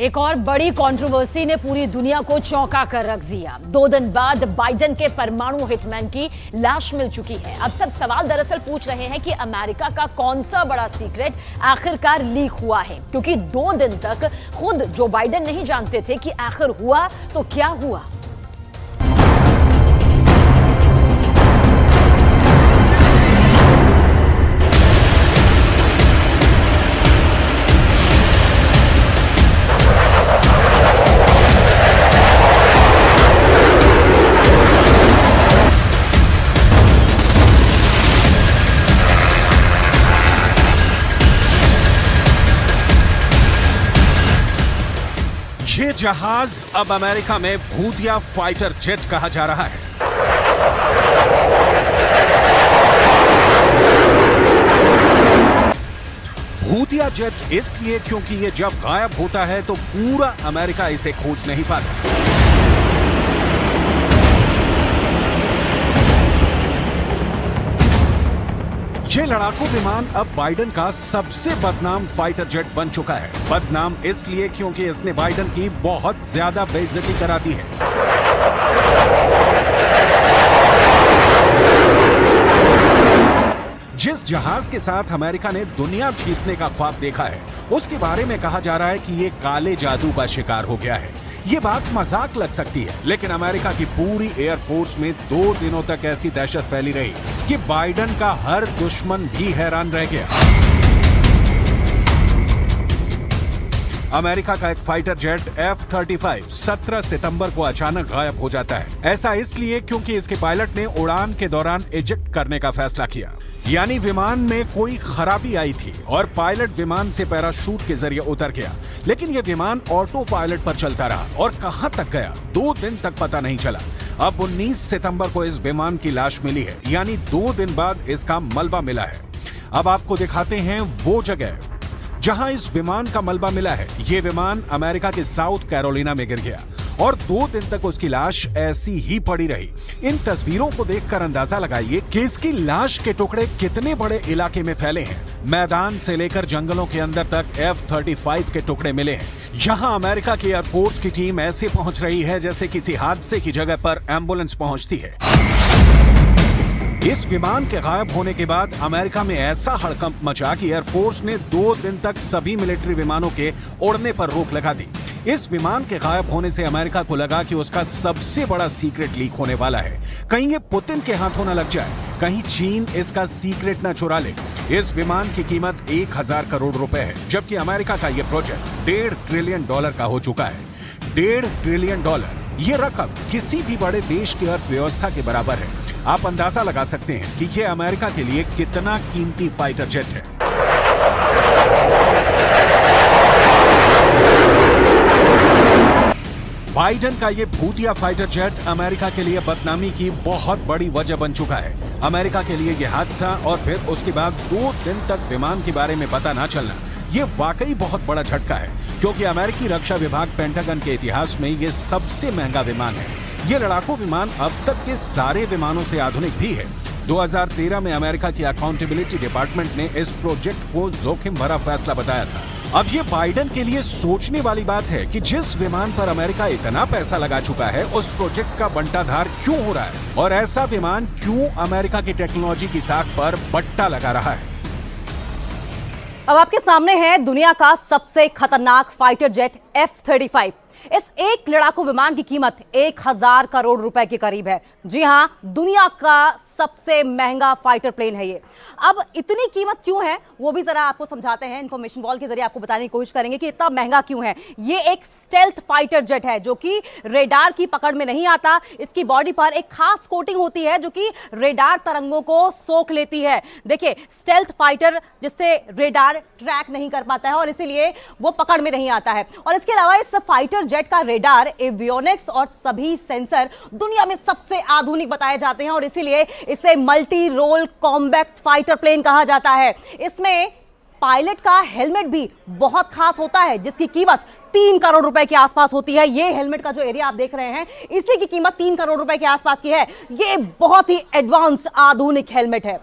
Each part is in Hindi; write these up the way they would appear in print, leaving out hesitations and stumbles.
एक और बड़ी कंट्रोवर्सी ने पूरी दुनिया को चौंका कर रख दिया। 2 दिन बाद बाइडेन के परमाणु हिटमैन की लाश मिल चुकी है। अब सब सवाल दरअसल पूछ रहे हैं कि अमेरिका का कौन सा बड़ा सीक्रेट आखिरकार लीक हुआ है, क्योंकि 2 दिन तक खुद जो बाइडेन नहीं जानते थे कि आखिर हुआ तो क्या हुआ। ये जहाज अब अमेरिका में भूतिया फाइटर जेट कहा जा रहा है। भूतिया जेट इसलिए क्योंकि ये जब गायब होता है तो पूरा अमेरिका इसे खोज नहीं पाता। ये लड़ाकू विमान अब बाइडेन का सबसे बदनाम फाइटर जेट बन चुका है। बदनाम इसलिए क्योंकि इसने बाइडेन की बहुत ज्यादा बेइज्जती करा दी है। जिस जहाज के साथ अमेरिका ने दुनिया जीतने का ख्वाब देखा है, उसके बारे में कहा जा रहा है कि ये काले जादू का शिकार हो गया है। ये बात मजाक लग सकती है, लेकिन अमेरिका की पूरी एयरफोर्स में 2 दिनों तक ऐसी दहशत फैली रही कि बाइडेन का हर दुश्मन भी हैरान रह गया। अमेरिका का एक फाइटर जेट F-35 17 सितंबर को अचानक गायब हो जाता है। ऐसा इसलिए क्योंकि इसके पायलट ने उड़ान के दौरान इजेक्ट करने का फैसला किया, यानी विमान में कोई खराबी आई थी और पायलट विमान से पैराशूट के जरिए उतर गया। लेकिन यह विमान ऑटो पायलट पर चलता रहा और कहां तक गया 2 दिन तक पता नहीं चला। अब 19 सितंबर को इस विमान की लाश मिली है, यानी 2 दिन बाद इसका मलबा मिला है। अब आपको दिखाते हैं वो जगह जहां इस विमान का मलबा मिला है। ये विमान अमेरिका के साउथ कैरोलिना में गिर गया और 2 दिन तक उसकी लाश ऐसी ही पड़ी रही। इन तस्वीरों को देखकर अंदाजा लगाइए कि इसकी लाश के टुकड़े कितने बड़े इलाके में फैले हैं। मैदान से लेकर जंगलों के अंदर तक F-35 के टुकड़े मिले हैं। यहाँ अमेरिका की एयरफोर्स की टीम ऐसे पहुंच रही है जैसे किसी हादसे की जगह पर एम्बुलेंस पहुंचती है। इस विमान के गायब होने के बाद अमेरिका में ऐसा हड़कंप मचा कि एयरफोर्स ने 2 दिन तक सभी मिलिट्री विमानों के उड़ने पर रोक लगा दी। इस विमान के गायब होने से अमेरिका को लगा कि उसका सबसे बड़ा सीक्रेट लीक होने वाला है। कहीं ये पुतिन के हाथों न लग जाए, कहीं चीन इसका सीक्रेट न चुरा ले। इस विमान की कीमत 1000 करोड़ रुपए है, जबकि अमेरिका का यह प्रोजेक्ट $1.5 ट्रिलियन का हो चुका है। $1.5 ट्रिलियन, ये रकम किसी भी बड़े देश की अर्थव्यवस्था के बराबर है। आप अंदाजा लगा सकते हैं कि यह अमेरिका के लिए कितना कीमती फाइटर जेट है। बाइडेन का ये भूतिया फाइटर जेट अमेरिका के लिए बदनामी की बहुत बड़ी वजह बन चुका है। अमेरिका के लिए यह हादसा और फिर उसके बाद 2 दिन तक विमान के बारे में पता ना चलना, ये वाकई बहुत बड़ा झटका है, क्योंकि अमेरिकी रक्षा विभाग पेंटागन के इतिहास में ये सबसे महंगा विमान है। ये लड़ाकू विमान अब तक के सारे विमानों से आधुनिक भी है। 2013 में अमेरिका की अकाउंटेबिलिटी डिपार्टमेंट ने इस प्रोजेक्ट को जोखिम भरा फैसला बताया था। अब ये बाइडेन के लिए सोचने वाली बात है कि जिस विमान पर अमेरिका इतना पैसा लगा चुका है, उस प्रोजेक्ट का बंटाधार क्यों हो रहा है और ऐसा विमान क्यों अमेरिका की टेक्नोलॉजी की साख पर बट्टा लगा रहा है। अब आपके सामने है दुनिया का सबसे खतरनाक फाइटर जेट F-35। इस एक लड़ाकू विमान की कीमत 1000 करोड़ रुपए के करीब है। जी हां, दुनिया का सबसे महंगा फाइटर प्लेन है ये। अब इतनी कीमत क्यों है वो भी जरा आपको समझाते हैं। इंफॉर्मेशन वॉल के जरिए आपको बताने की कोशिश करेंगे कि इतना महंगा क्यों है। ये एक स्टेल्थ फाइटर जेट है जो कि रेडार की पकड़ में नहीं आता। इसकी बॉडी पर एक खास कोटिंग होती है जो कि रेडार तरंगों को सोख लेती है। देखिए, स्टेल्थ फाइटर जिससे रेडार ट्रैक नहीं कर पाता है और इसीलिए वो पकड़ में नहीं आता है। और इसके अलावा इस फाइटर जेट का रेडार, एवियोनिक्स और सभी सेंसर दुनिया में सबसे आधुनिक बताए जाते हैं और इसीलिए इसे multi role combat fighter plane कहा जाता है। इसमें पायलट का हेलमेट भी बहुत खास होता है जिसकी कीमत 3 करोड़ रुपए के आसपास होती है। ये हेलमेट का जो एरिया आप देख रहे हैं, इसी की कीमत 3 करोड़ रुपए के आसपास की है। ये बहुत ही एडवांस्ड आधुनिक हेलमेट है।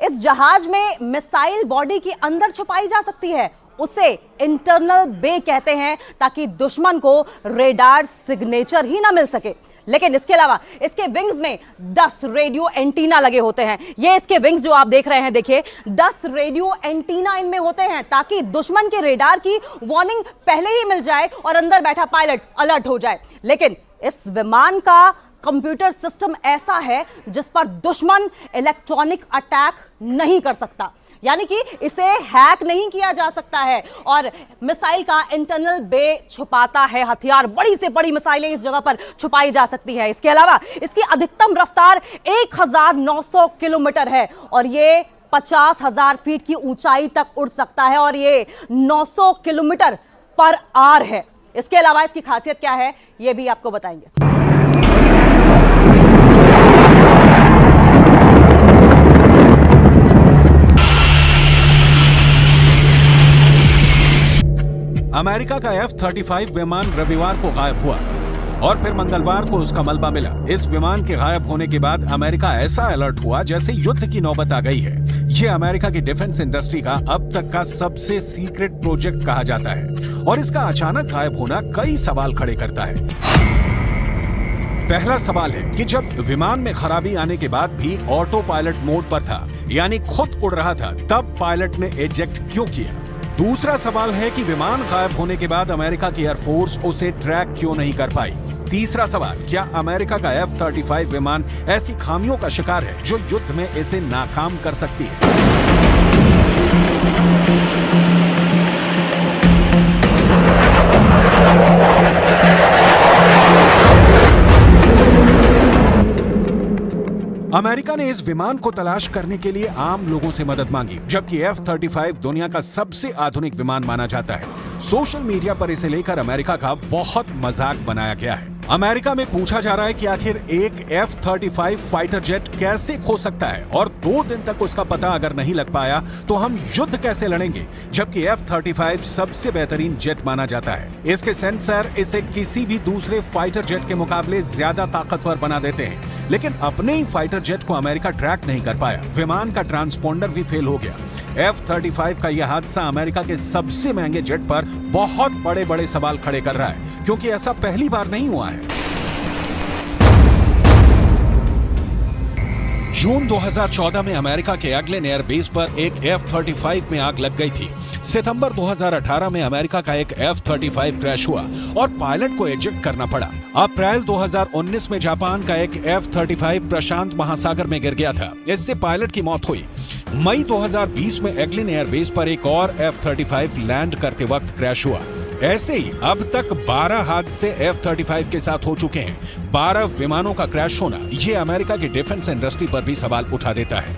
इस जहाज में मिसाइल बॉडी के अंदर छुपाई जा सकती है, उसे इंटरनल बे कहते हैं ताकि दुश्मन को रेडार सिग्नेचर ही ना मिल सके। लेकिन इसके अलावा इसके विंग्स में 10 रेडियो एंटीना लगे होते हैं। ये इसके विंग्स जो आप देख रहे हैं, देखिए 10 रेडियो एंटीना इनमें होते हैं ताकि दुश्मन के रेडार की वार्निंग पहले ही मिल जाए और अंदर बैठा पायलट अलर्ट हो जाए। लेकिन इस विमान का कंप्यूटर सिस्टम ऐसा है जिस पर दुश्मन इलेक्ट्रॉनिक अटैक नहीं कर सकता, यानी कि इसे हैक नहीं किया जा सकता है और मिसाइल का इंटरनल बे छुपाता है हथियार। बड़ी से बड़ी मिसाइलें इस जगह पर छुपाई जा सकती है। इसके अलावा इसकी अधिकतम रफ्तार 1900 किलोमीटर है और ये 50,000 फीट की ऊंचाई तक उड़ सकता है और ये 900 किलोमीटर पर आवर है। इसके अलावा इसकी खासियत क्या है ये भी आपको बताएंगे। अमेरिका का F-35 विमान रविवार को गायब हुआ और फिर मंगलवार को उसका मलबा मिला। इस विमान के गायब होने के बाद अमेरिका ऐसा अलर्ट हुआ जैसे युद्ध की नौबत आ गई है। ये अमेरिका की डिफेंस इंडस्ट्री का अब तक का सबसे सीक्रेट प्रोजेक्ट कहा जाता है और इसका अचानक गायब होना कई सवाल खड़े करता है। पहला सवाल है कि जब विमान में खराबी आने के बाद भी ऑटो पायलट मोड पर था, यानी खुद उड़ रहा था, तब पायलट ने इजेक्ट क्यों किया? दूसरा सवाल है कि विमान गायब होने के बाद अमेरिका की एयरफोर्स उसे ट्रैक क्यों नहीं कर पाई? तीसरा सवाल, क्या अमेरिका का F-35 विमान ऐसी खामियों का शिकार है जो युद्ध में इसे नाकाम कर सकती है? अमेरिका ने इस विमान को तलाश करने के लिए आम लोगों से मदद मांगी, जबकि F-35 दुनिया का सबसे आधुनिक विमान माना जाता है। सोशल मीडिया पर इसे लेकर अमेरिका का बहुत मजाक बनाया गया है। अमेरिका में पूछा जा रहा है कि आखिर एक F-35 फाइटर जेट कैसे खो सकता है और 2 दिन तक उसका पता अगर नहीं लग पाया तो हम युद्ध कैसे लड़ेंगे, जबकि F-35 सबसे बेहतरीन जेट माना जाता है। इसके सेंसर इसे किसी भी दूसरे फाइटर जेट के मुकाबले ज्यादा ताकतवर बना देते हैं, लेकिन अपने ही फाइटर जेट को अमेरिका ट्रैक नहीं कर पाया। विमान का ट्रांसपोंडर भी फेल हो गया। F-35 का यह हादसा अमेरिका के सबसे महंगे जेट पर बहुत बड़े-बड़े सवाल खड़े कर रहा है, क्योंकि ऐसा पहली बार नहीं हुआ है। जून 2014 में अमेरिका के एग्लेन एयरबेस पर एक F-35 में आग लग गई थी। सितंबर 2018 में अमेरिका का एक F-35 क्रैश हुआ और पायलट को इजेक्ट करना पड़ा। अप्रैल 2019 में जापान का एक F-35 प्रशांत महासागर में गिर गया था, इससे पायलट की मौत हुई। मई 2020 में एग्लेन एयरबेस पर एक और F-35 लैंड करते वक्त क्रैश हुआ। ऐसे ही अब तक 12 हादसे F-35 के साथ हो चुके हैं। 12 विमानों का क्रैश होना ये अमेरिका की डिफेंस इंडस्ट्री पर भी सवाल उठा देता है।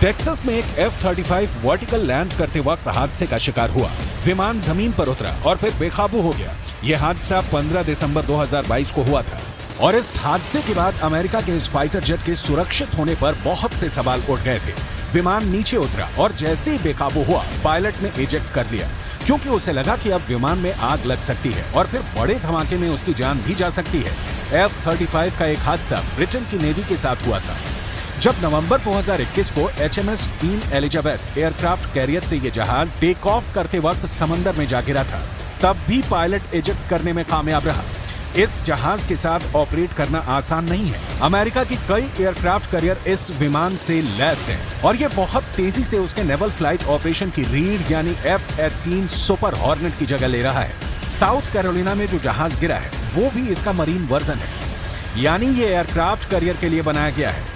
टेक्सास में एक F-35 वर्टिकल लैंड करते वक्त हादसे का शिकार हुआ। विमान जमीन पर उतरा और फिर बेकाबू हो गया। यह हादसा 15 दिसंबर 2022 को हुआ था और इस हादसे के बाद अमेरिका के इस फाइटर जेट के सुरक्षित होने पर बहुत से सवाल उठ गए थे। विमान नीचे उतरा और जैसे ही बेकाबू हुआ, पायलट ने इजेक्ट कर लिया, क्योंकि उसे लगा कि अब विमान में आग लग सकती है और फिर बड़े धमाके में उसकी जान भी जा सकती है। F-35 का एक हादसा ब्रिटेन की नेवी के साथ हुआ था। जब नवंबर 2021 को HMS queen Elizabeth aircraft carrier से ये जहाज टेक ऑफ करते वक्त समंदर में जा गिरा था, तब भी पायलट इजेक्ट करने में कामयाब रहा। इस जहाज के साथ ऑपरेट करना आसान नहीं है। अमेरिका की कई एयरक्राफ्ट कैरियर इस विमान से लैस हैं और ये बहुत तेजी से उसके नेवल फ्लाइट ऑपरेशन की रीढ़ यानी F-18 सुपर हॉर्नेट की जगह ले रहा है। साउथ कैरोलिना में जो जहाज गिरा है वो भी इसका मरीन वर्जन है, यानी ये एयरक्राफ्ट कैरियर के लिए बनाया गया है।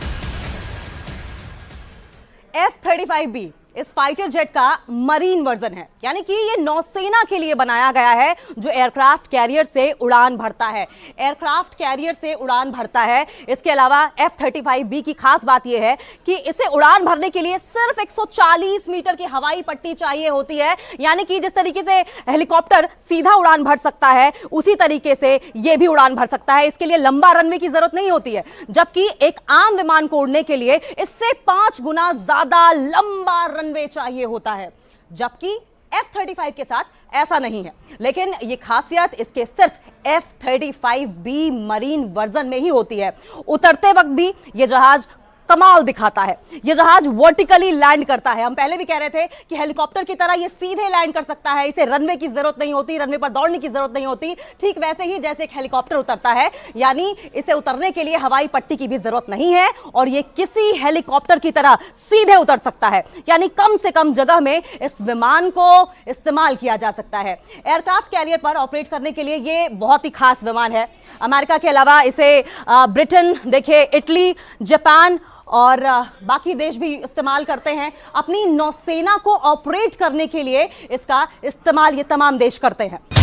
F-35B इस फाइटर जेट का मरीन वर्जन है, यानी कि ये नौसेना के लिए बनाया गया है जो एयरक्राफ्ट कैरियर से उड़ान भरता है। एयरक्राफ्ट कैरियर से उड़ान भरता है। इसके अलावा F-35B की खास बात यह है कि इसे उड़ान भरने के लिए सिर्फ 140 मीटर की हवाई पट्टी चाहिए होती है, यानी कि जिस तरीके से हेलीकॉप्टर सीधा उड़ान भर सकता है उसी तरीके से यह भी उड़ान भर सकता है। इसके लिए लंबा रनवे की जरूरत नहीं होती है, जबकि एक आम विमान को उड़ने के लिए इससे 5 गुना ज्यादा लंबा रनवे चाहिए होता है, जबकि F-35 के साथ ऐसा नहीं है। लेकिन ये खासियत इसके सिर्फ F-35B मरीन वर्जन में ही होती है। उतरते वक्त भी ये जहाज कमाल दिखाता है। यह जहाज वर्टिकली लैंड करता है। हम पहले भी कह रहे थे कि हेलीकॉप्टर की तरह यह सीधे लैंड कर सकता है, इसे रनवे की जरूरत नहीं होती, रनवे पर दौड़ने की जरूरत नहीं होती। ठीक वैसे ही जैसे एक हेलीकॉप्टर उतरता है, यानी इसे उतरने के लिए हवाई पट्टी की भी जरूरत नहीं है और यह किसी हेलीकॉप्टर की तरह सीधे उतर सकता है, यानी कम से कम जगह में इस विमान को इस्तेमाल किया जा सकता है। एयरक्राफ्ट कैरियर पर ऑपरेट करने के लिए यह बहुत ही खास विमान है। अमेरिका के अलावा इसे ब्रिटेन, देखिए इटली, जापान और बाकी देश भी इस्तेमाल करते हैं। अपनी नौसेना को ऑपरेट करने के लिए इसका इस्तेमाल ये तमाम देश करते हैं।